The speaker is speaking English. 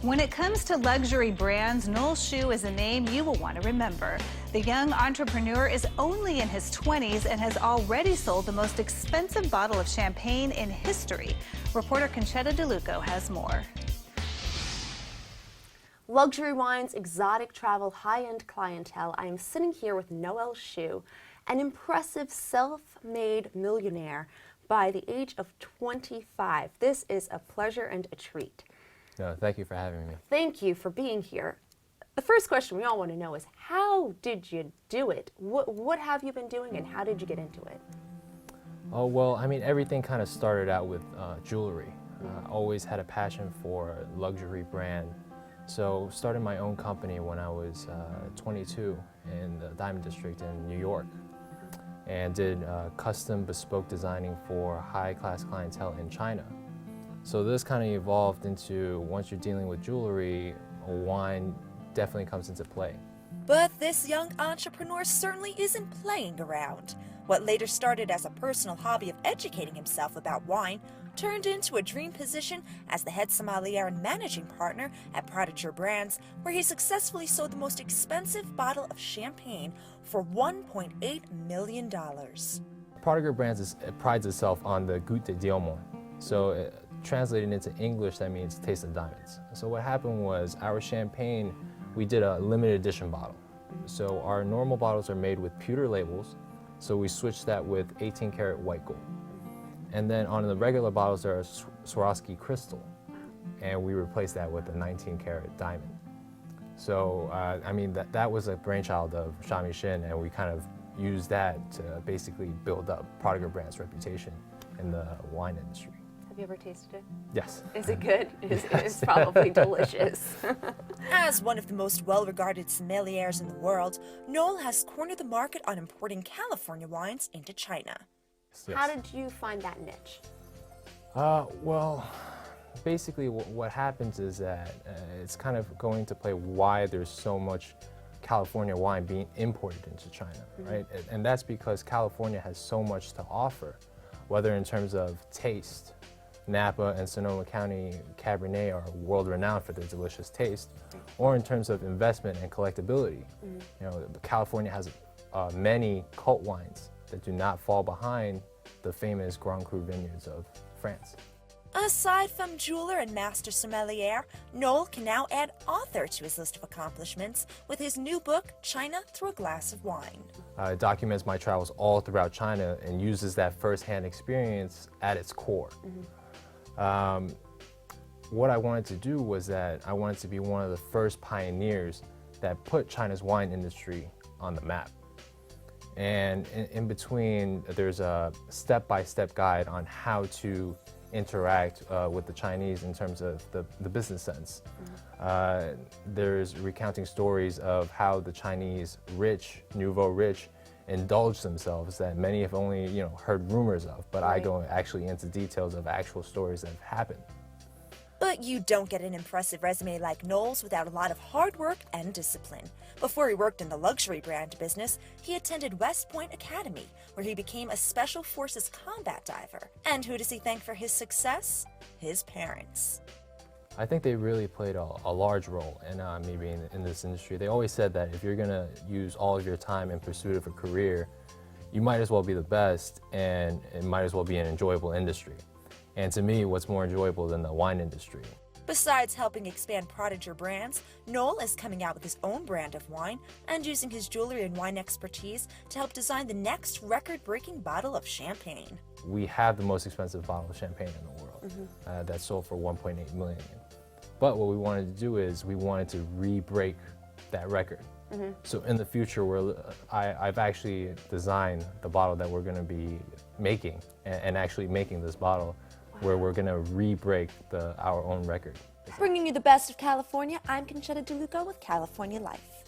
When it comes to luxury brands, Noel Schuh is a name you will want to remember. The young entrepreneur is only in his 20s and has already sold the most expensive bottle of champagne in history. Reporter Conchetta DeLuco has more. Luxury wines, exotic travel, high-end clientele. I am sitting here with Noel Schuh, an impressive self-made millionaire by the age of 25. This is a pleasure and a treat. No, thank you for having me. Thank you for being here. The first question we all want to know is, how did you do it? What have you been doing and how did you get into it? Oh, well, I mean, everything kind of started out with jewelry. Always had a passion for a luxury brand. So started my own company when I was 22 in the Diamond District in New York, and did custom bespoke designing for high-class clientele in China. So this kind of evolved into, once you're dealing with jewelry, wine definitely comes into play. But this young entrepreneur certainly isn't playing around. What later started as a personal hobby of educating himself about wine turned into a dream position as the head sommelier and managing partner at Prodiger Brands, where he successfully sold the most expensive bottle of champagne for $1.8 million. Prodiger Brands prides itself on the Goutte de Diamant. So translated into English, that means taste of diamonds. So what happened was, our champagne, we did a limited edition bottle. So our normal bottles are made with pewter labels, so we switched that with 18 karat white gold. And then on the regular bottles, there are Swarovski crystal, and we replaced that with a 19 karat diamond. So, I mean, that was a brainchild of Shami Shin, and we kind of used that to basically build up Prodiger Brands' reputation in the wine industry. Have you ever tasted it? Yes. Is it good? It's probably delicious. As one of the most well-regarded sommeliers in the world, Noel has cornered the market on importing California wines into China. Yes. How did you find that niche? Well, basically what happens is that it's kind of going to play why there's so much California wine being imported into China, right? And that's because California has so much to offer, whether in terms of taste. Napa and Sonoma County Cabernet are world-renowned for their delicious taste, or in terms of investment and collectability. You know, California has many cult wines that do not fall behind the famous Grand Cru vineyards of France. Aside from jeweler and master sommelier, Noel can now add author to his list of accomplishments with his new book, China Through a Glass of Wine. It documents my travels all throughout China and uses that first-hand experience at its core. What I wanted to do was that I wanted to be one of the first pioneers that put China's wine industry on the map. And in between, there's a step-by-step guide on how to interact with the Chinese in terms of the business sense. There's recounting stories of how the Chinese rich, nouveau rich, indulge themselves that many have only heard rumors of, but I go actually into details of actual stories that have happened. But you don't get an impressive resume like Noel's without a lot of hard work and discipline. Before he worked in the luxury brand business, he attended West Point Academy, where he became a Special Forces combat diver. And who does he thank for his success? His parents. I think they really played a large role in me being in this industry. They always said that if you're going to use all of your time in pursuit of a career, you might as well be the best, and it might as well be an enjoyable industry. And to me, what's more enjoyable than the wine industry? Besides helping expand Prodiger Brands, Noel is coming out with his own brand of wine and using his jewelry and wine expertise to help design the next record-breaking bottle of champagne. We have the most expensive bottle of champagne in the world that sold for $1.8 million. But what we wanted to do is we wanted to re-break that record. So in the future, I've actually designed the bottle that we're going to be making, and actually making this bottle where we're going to re-break our own record. Bringing you the best of California, I'm Conchetta DeLuco with California Life.